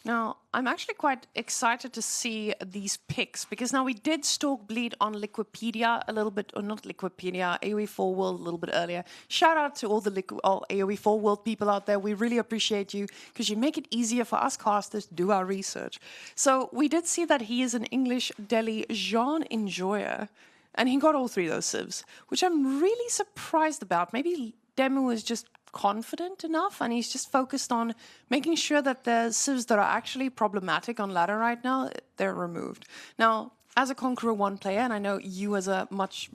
Now, I'm actually quite excited to see these picks because now we did stalk Blid on Liquipedia a little bit, or not Liquipedia, AoE4 World a little bit earlier. Shout out to all the all AoE4 World people out there. We really appreciate you because you make it easier for us casters to do our research. So we did see that he is an English Delhi Jean enjoyer, and he got all three of those civs, which I'm really surprised about. Maybe DeMu is just confident enough and he's just focused on making sure that the civs that are actually problematic on ladder right now, they're removed. Now, as a Conqueror 1 player, and I know you as a much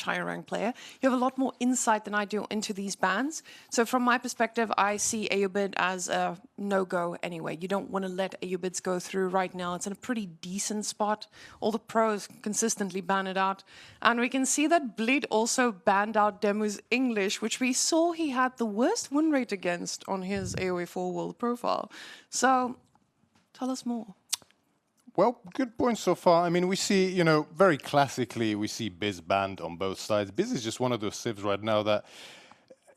higher ranked player, you have a lot more insight than I do into these bans. So from my perspective, I see Aubid as a no-go anyway. You don't want to let Aubids go through right now. It's in a pretty decent spot. All the pros consistently ban it out. And we can see that Blid also banned out DeMu's English, which we saw he had the worst win rate against on his AoE4 World profile. So tell us more. Well, good point so far. I mean, we see, you know, very classically, we see Biz banned on both sides. Biz is just one of those civs right now that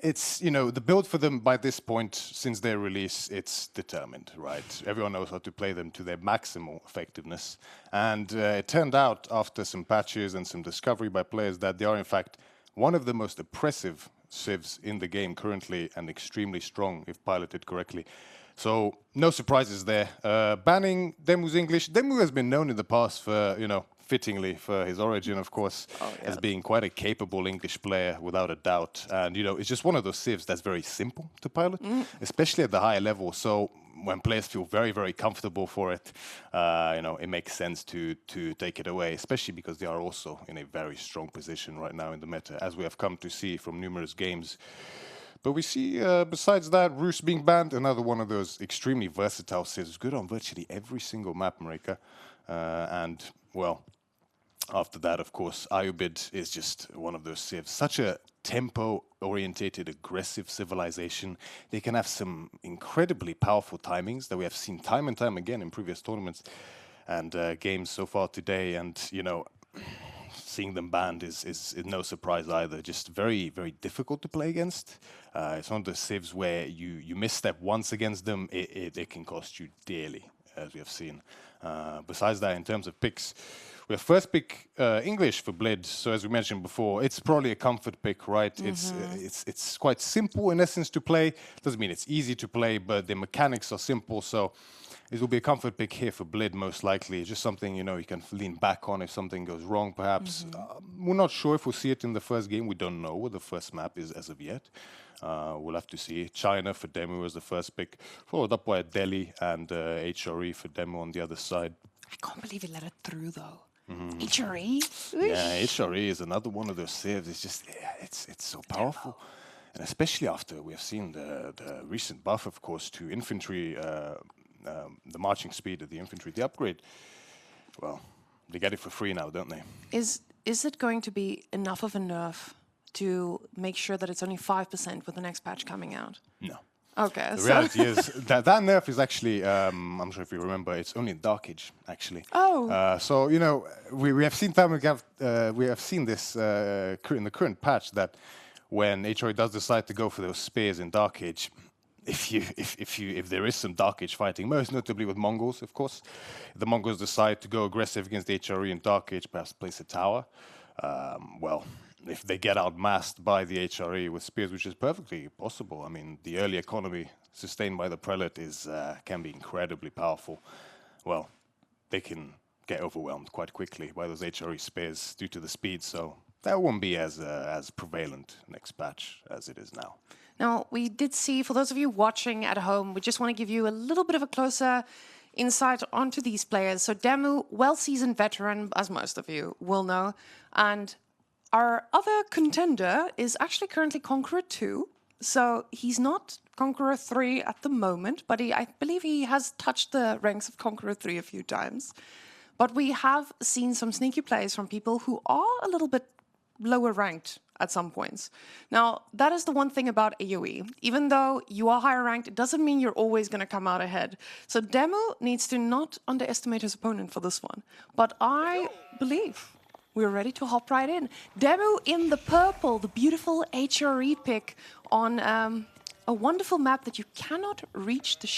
it's, you know, the build for them by this point, since their release, it's determined, right? Everyone knows how to play them to their maximal effectiveness. And it turned out after some patches and some discovery by players that they are, in fact, one of the most oppressive civs in the game currently and extremely strong if piloted correctly. So no surprises there. Banning DeMu's English. DeMu has been known in the past for, you know, fittingly for his origin, of course, as being quite a capable English player without a doubt. And, you know, it's just one of those civs that's very simple to pilot, especially at the higher level. So when players feel very, very comfortable for it, you know, it makes sense to take it away, especially because they are also in a very strong position right now in the meta, as we have come to see from numerous games. But we see, besides that, Roos being banned, another one of those extremely versatile civs, good on virtually every single map, Marika. And, well, after that, of course, Aubid is just one of those civs. Such a tempo-orientated, aggressive civilization. They can have some incredibly powerful timings that we have seen time and time again in previous tournaments and games so far today. And, you know, seeing them banned is no surprise either. Just very, very difficult to play against. It's one of those civs where you misstep once against them, it can cost you dearly, as we have seen. Besides that, in terms of picks, we have first pick English for Blid. So as we mentioned before, it's probably a comfort pick, right? It's quite simple in essence to play. Doesn't mean it's easy to play, but the mechanics are simple. So it will be a comfort pick here for Blid, most likely. Just something, you know, you can lean back on if something goes wrong, perhaps. We're not sure if we'll see it in the first game. We don't know what the first map is as of yet. We'll have to see. China for DeMu as the first pick, followed up by Delhi and HRE for DeMu on the other side. I can't believe he let it through, though. HRE? Yeah, HRE is another one of those civs. It's just, yeah, it's so powerful. And especially after we have seen the recent buff, of course, to infantry, the marching speed of the infantry, the upgrade. Well, they get it for free now, don't they? Is it going to be enough of a nerf to make sure that it's only 5% with the next patch coming out? No. Okay. The reality is that nerf is actually, I'm not sure if you remember, it's only in Dark Age, actually. Oh. So, you know, we have seen we have seen this in the current patch that when HRE does decide to go for those spears in Dark Age, if there is some Dark Age fighting, most notably with Mongols, of course, if the Mongols decide to go aggressive against HRE in Dark Age, perhaps place a tower, well, if they get outmassed by the HRE with spears, which is perfectly possible. I mean, the early economy sustained by the Prelate can be incredibly powerful. Well, they can get overwhelmed quite quickly by those HRE spears due to the speed, so that won't be as prevalent next patch as it is now. Now, we did see, for those of you watching at home, we just want to give you a little bit of a closer insight onto these players. So DeMu, well-seasoned veteran, as most of you will know, and our other contender is actually currently Conqueror 2. So he's not Conqueror 3 at the moment, but I believe he has touched the ranks of Conqueror 3 a few times. But we have seen some sneaky plays from people who are a little bit lower ranked at some points. Now, that is the one thing about AoE. Even though you are higher ranked, it doesn't mean you're always going to come out ahead. So DeMu needs to not underestimate his opponent for this one. But I believe we're ready to hop right in. DeMu in the purple, the beautiful HRE pick on a wonderful map that you cannot reach the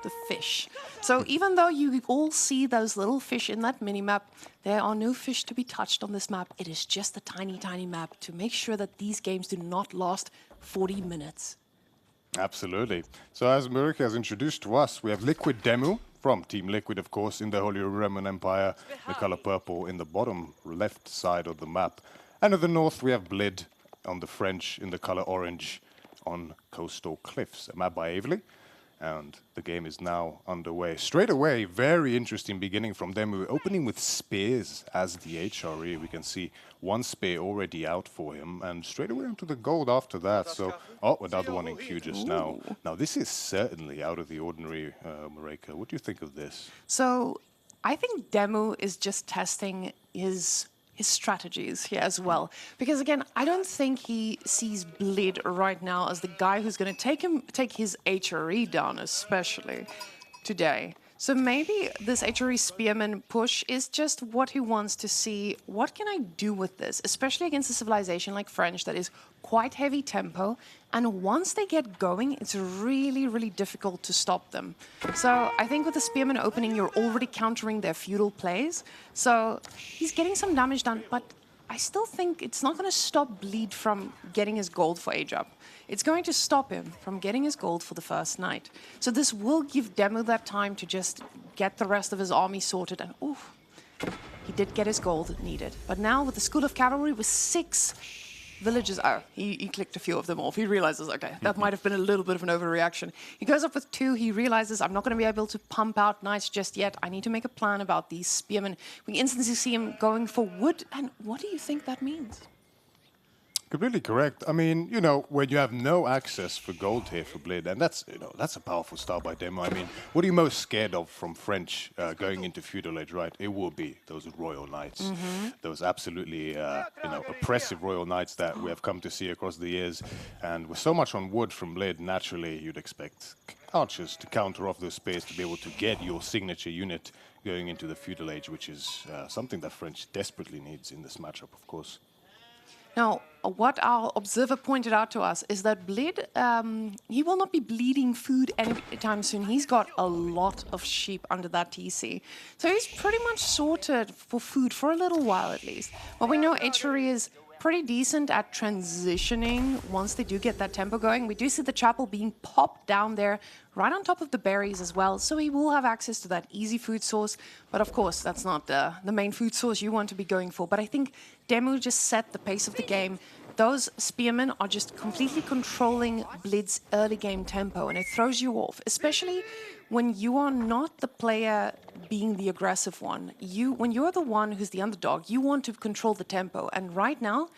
the fish. So even though you all see those little fish in that mini-map, there are no fish to be touched on this map. It is just a tiny, tiny map to make sure that these games do not last 40 minutes. Absolutely. So as Marika has introduced to us, we have Liquid DeMu from Team Liquid, of course, in the Holy Roman Empire, the color purple in the bottom left side of the map. And in the north, we have Blid on the French in the color orange on Coastal Cliffs, a map by Avely. And the game is now underway. Straight away, very interesting beginning from DeMu, opening with spears as the HRE. We can see one spear already out for him, and straight away into the gold after that. So, another one in queue just now. Now, this is certainly out of the ordinary, Marika. What do you think of this? So, I think DeMu is just testing his strategies here as well. Because again, I don't think he sees Blid right now as the guy who's going to take his HRE down, especially today. So maybe this HRE Spearman push is just what he wants to see. What can I do with this? Especially against a civilization like French that is quite heavy tempo. And once they get going, it's really, really difficult to stop them. So I think with the Spearman opening, you're already countering their feudal plays. So he's getting some damage done, but I still think it's not going to stop Blid from getting his gold for age up. It's going to stop him from getting his gold for the first night. So this will give DeMu that time to just get the rest of his army sorted. And oof, he did get his gold needed. But now with the School of Cavalry with 6 villages, he clicked a few of them off. He realizes, okay, that might have been a little bit of an overreaction. He goes up with 2. He realizes, I'm not going to be able to pump out knights just yet. I need to make a plan about these spearmen. We instantly see him going for wood. And what do you think that means? Completely correct. I mean, you know, when you have no access for gold here for Blid, and that's, you know, that's a powerful start by DeMu. I mean, what are you most scared of from French going into feudal age, right? It will be those royal knights, those absolutely, you know, oppressive royal knights that we have come to see across the years. And with so much on wood from Blid, naturally, you'd expect archers to counter off those spears to be able to get your signature unit going into the feudal age, which is something that French desperately needs in this matchup, of course. Now, what our observer pointed out to us is that Blid, he will not be bleeding food anytime soon. He's got a lot of sheep under that TC. So he's pretty much sorted for food for a little while at least. But we know HRE is pretty decent at transitioning once they do get that tempo going. We do see the chapel being popped down there right on top of the berries as well, so he will have access to that easy food source. But of course, that's not the main food source you want to be going for. But I think DeMu just set the pace of the game. Those spearmen are just completely controlling Blid's early game tempo, and it throws you off, especially when you are not the player being the aggressive one. When you're the one who's the underdog, you want to control the tempo. And right now,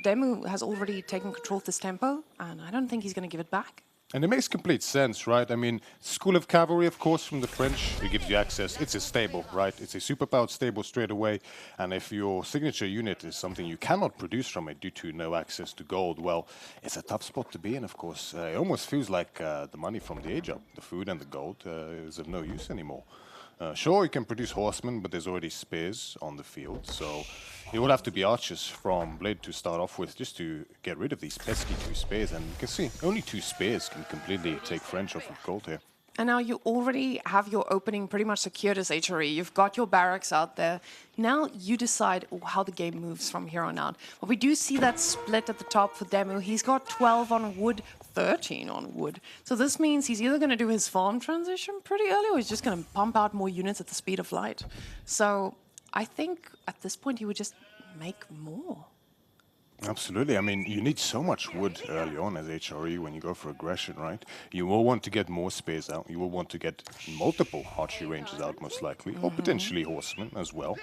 DeMu has already taken control of this tempo, and I don't think he's going to give it back. And it makes complete sense, right? I mean, School of Cavalry, of course, from the French, it gives you access. It's a stable, right? It's a superpowered stable straight away. And if your signature unit is something you cannot produce from it due to no access to gold, well, it's a tough spot to be in, of course. It almost feels like the money from the age up, the food and the gold, is of no use anymore. Sure, you can produce horsemen, but there's already spears on the field, so it will have to be archers from Blid to start off with, just to get rid of these pesky 2 spears. And you can see, only 2 spears can completely take French off of gold here. And now you already have your opening pretty much secured as HRE. You've got your barracks out there. Now you decide how the game moves from here on out. But we do see that split at the top for DeMu. He's got 12 on wood, 13 on wood. So this means he's either going to do his farm transition pretty early, or he's just going to pump out more units at the speed of light. So I think at this point he would just make more. Absolutely. I mean, you need so much wood early on as HRE when you go for aggression, right? You will want to get more spears out. You will want to get multiple archery ranges out, most likely, or potentially horsemen as well.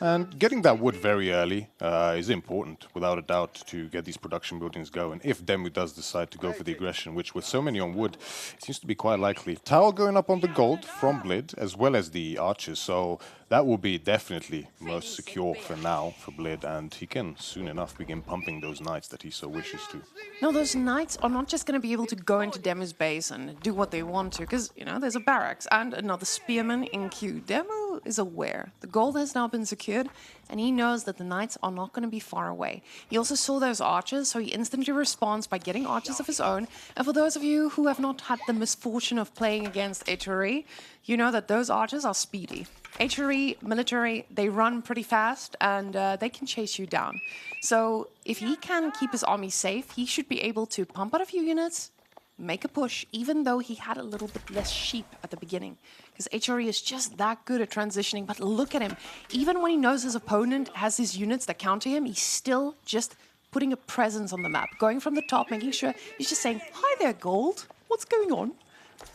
And getting that wood very early is important, without a doubt, to get these production buildings going. If DeMu does decide to go for the aggression, which with so many on wood, it seems to be quite likely. Tower going up on the gold from Blid, as well as the archers. So that will be definitely most secure for now for Blid, and he can soon enough begin pumping those knights that he so wishes to. No, those knights are not just going to be able to go into DeMu's base and do what they want to, because, you know, there's a barracks and another spearman in queue. DeMu is aware. The gold has now been secured, and he knows that the knights are not going to be far away. He also saw those archers, so he instantly responds by getting archers of his own. And for those of you who have not had the misfortune of playing against HRE, you know that those archers are speedy. HRE, military, they run pretty fast, and they can chase you down. So if he can keep his army safe, he should be able to pump out a few units, make a push, even though he had a little bit less sheep at the beginning. Because HRE is just that good at transitioning. But look at him. Even when he knows his opponent has his units that counter him, he's still just putting a presence on the map. Going from the top, making sure he's just saying, "Hi there, gold. What's going on?"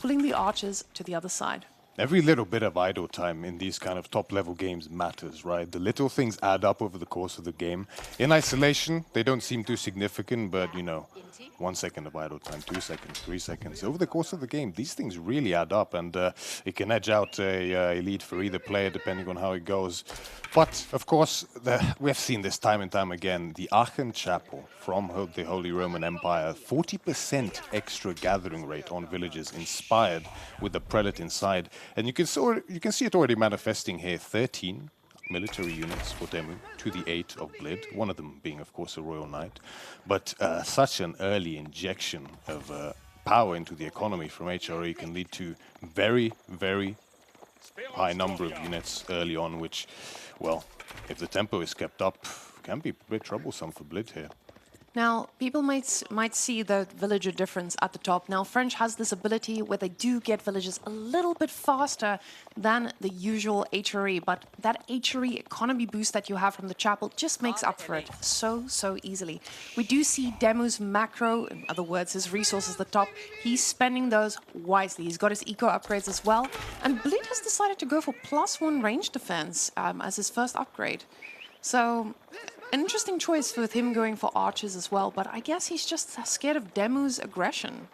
Pulling the archers to the other side. Every little bit of idle time in these kind of top-level games matters, right? The little things add up over the course of the game. In isolation, they don't seem too significant, but, you know, 1 second of idle time, 2 seconds, 3 seconds. Over the course of the game, these things really add up, and it can edge out a lead for either player, depending on how it goes. But, of course, we have seen this time and time again. The Aachen Chapel from the Holy Roman Empire, 40% extra gathering rate on villages inspired with the prelate inside. And you can see it already manifesting here. 13 military units for DeMu to the 8 of Blid, one of them being, of course, a Royal Knight. But such an early injection of power into the economy from HRE can lead to very, very high number of units early on, which, well, if the tempo is kept up, can be a bit troublesome for Blid here. Now, people might see the villager difference at the top. Now, French has this ability where they do get villages a little bit faster than the usual HRE, but that HRE economy boost that you have from the chapel just makes up for it so easily. We do see DeMu's macro, in other words, his resources at the top. He's spending those wisely. He's got his eco upgrades as well. And Blid has decided to go for +1 range defense as his first upgrade. So, an interesting choice with him going for archers as well, but I guess he's just scared of DeMu's aggression.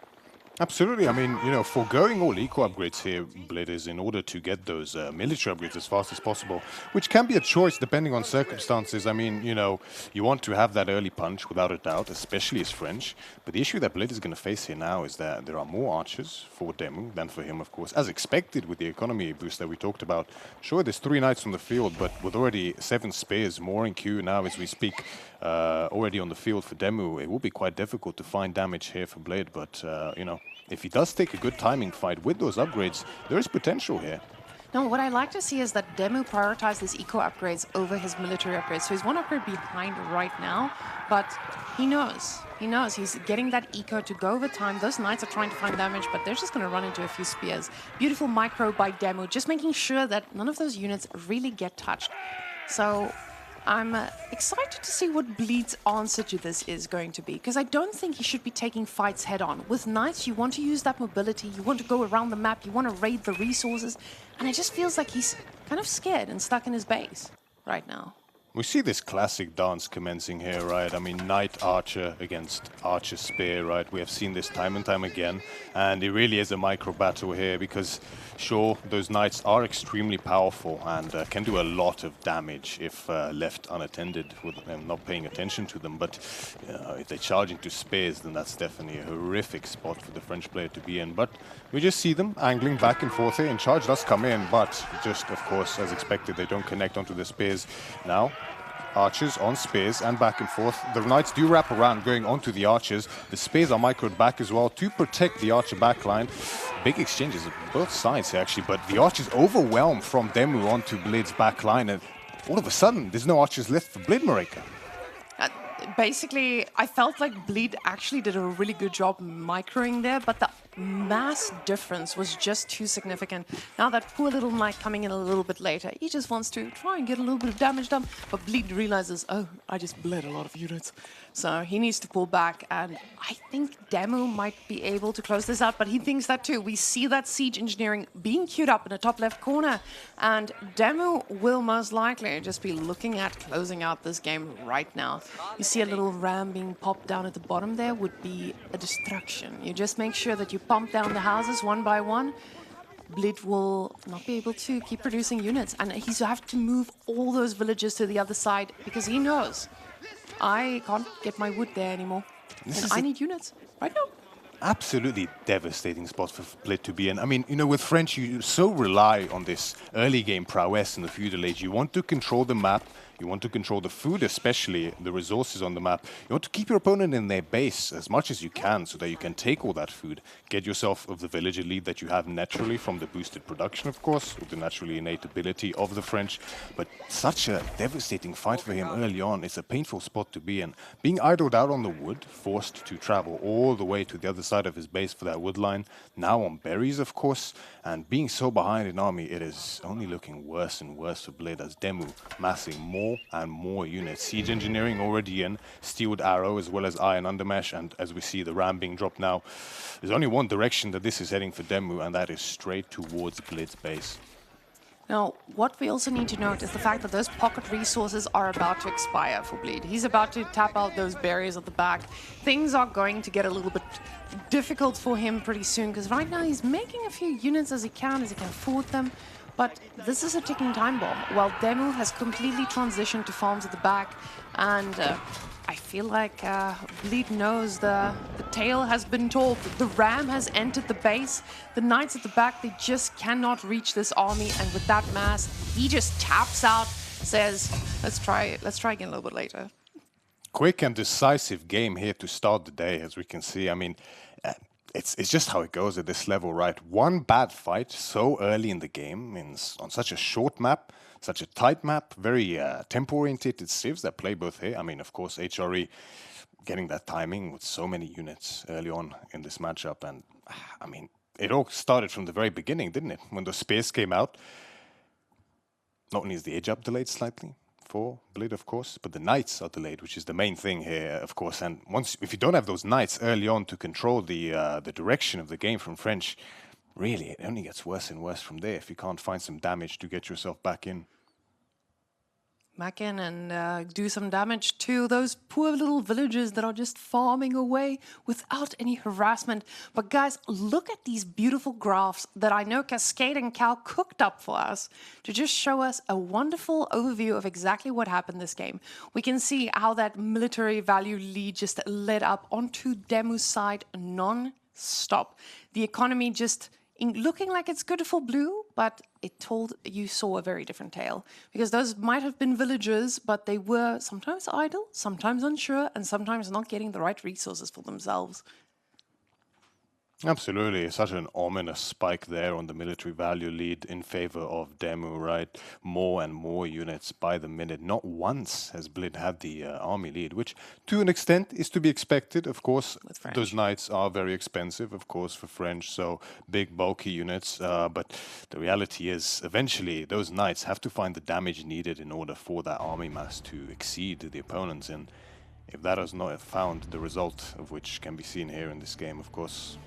Absolutely. I mean, you know, foregoing all eco upgrades here, Blid, is in order to get those military upgrades as fast as possible, which can be a choice depending on circumstances. I mean, you know, you want to have that early punch without a doubt, especially as French. But the issue that Blid is going to face here now is that there are more archers for DeMu than for him, of course, as expected with the economy boost that we talked about. Sure, there's 3 knights on the field, but with already 7 spears, more in queue now as we speak, already on the field for DeMu, it will be quite difficult to find damage here for Blid, but, you know, if he does take a good timing fight with those upgrades, there is potential here. Now, what I like to see is that DeMu prioritized his eco upgrades over his military upgrades. So he's 1 upgrade behind right now, but he knows. He knows he's getting that eco to go over time. Those knights are trying to find damage, but they're just going to run into a few spears. Beautiful micro by DeMu, just making sure that none of those units really get touched. So I'm excited to see what Blid's answer to this is going to be, because I don't think he should be taking fights head-on. With knights, you want to use that mobility, you want to go around the map, you want to raid the resources, and it just feels like he's kind of scared and stuck in his base right now. We see this classic dance commencing here, right? I mean, Knight Archer against Archer Spear, right? We have seen this time and time again, and it really is a micro battle here because, sure, those Knights are extremely powerful and can do a lot of damage if left unattended with them not paying attention to them, but if they charge into Spears, then that's definitely a horrific spot for the French player to be in. But we just see them angling back and forth here, and charge does come in, but just, of course, as expected, they don't connect onto the Spears. Now, archers on spears and back and forth. The knights do wrap around going onto the archers. The spears are microed back as well to protect the archer backline. Big exchanges on both sides here, actually, but the archers overwhelmed from DeMu onto Blid's backline, and all of a sudden there's no archers left for Blid, Marika. Basically, I felt like Blid actually did a really good job microing there, but the mass difference was just too significant. Now that poor little knight coming in a little bit later, he just wants to try and get a little bit of damage done, but Blid realizes, oh, I just bled a lot of units. So he needs to pull back, and I think DeMu might be able to close this out, but he thinks that too. We see that siege engineering being queued up in the top left corner, and DeMu will most likely just be looking at closing out this game right now. You see a little ram being popped down at the bottom there would be a distraction. You just make sure that you pump down the houses one by one. Blid will not be able to keep producing units, and he's have to move all those villages to the other side because he knows I can't get my wood there anymore. And I need units right now. Absolutely devastating spot for Blid to be in. I mean, you know, with French, you so rely on this early game prowess in the feudal age. You want to control the map. You want to control the food, especially the resources on the map. You want to keep your opponent in their base as much as you can so that you can take all that food, get yourself of the villager lead that you have naturally from the boosted production, of course, with the naturally innate ability of the French. But such a devastating fight for him early on. It's a painful spot to be in. Being idled out on the wood, forced to travel all the way to the other side of his base for that wood line, now on berries, of course, and being so behind in army, it is only looking worse and worse for Blid as DeMu massing more and more units. Siege engineering already in, steeled arrow as well as iron undermesh, and as we see the ram being dropped now, there's only one direction that this is heading for DeMu, and that is straight towards Blid's base. Now, what we also need to note is the fact that those pocket resources are about to expire for Blid. He's about to tap out those barriers at the back. Things are going to get a little bit difficult for him pretty soon, because right now he's making a few units as he can afford them. But this is a ticking time bomb, while DeMu has completely transitioned to farms at the back, and I feel like Blid knows the tale has been told. The ram has entered the base. The knights at the back, they just cannot reach this army, and with that mass, he just taps out, says, let's try again a little bit later. Quick and decisive game here to start the day, as we can see. I mean, it's just how it goes at this level, right? One bad fight so early in the game on such a short map, such a tight map, very tempo-oriented civs that play both here. I mean, of course, HRE getting that timing with so many units early on in this matchup. And, I mean, it all started from the very beginning, didn't it? When those spears came out, not only is the age up delayed slightly for Blid, of course, but the knights are delayed, which is the main thing here, of course. And if you don't have those knights early on to control the direction of the game from French, really, it only gets worse and worse from there if you can't find some damage to get yourself back in. Back in and do some damage to those poor little villagers that are just farming away without any harassment. But guys, look at these beautiful graphs that I know Cascade and Cal cooked up for us to just show us a wonderful overview of exactly what happened this game. We can see how that military value lead just led up onto DeMu's side non-stop. The economy just looking like it's good for blue, but it told you saw a very different tale. Because those might have been villagers, but they were sometimes idle, sometimes unsure, and sometimes not getting the right resources for themselves. Absolutely. Such an ominous spike there on the military value lead in favor of DeMu, right? More and more units by the minute. Not once has Blid had the army lead, which to an extent is to be expected, of course. Those knights are very expensive, of course, for French, so big, bulky units. But the reality is, eventually, those knights have to find the damage needed in order for that army mass to exceed the opponents. And if that is not found, the result of which can be seen here in this game, of course,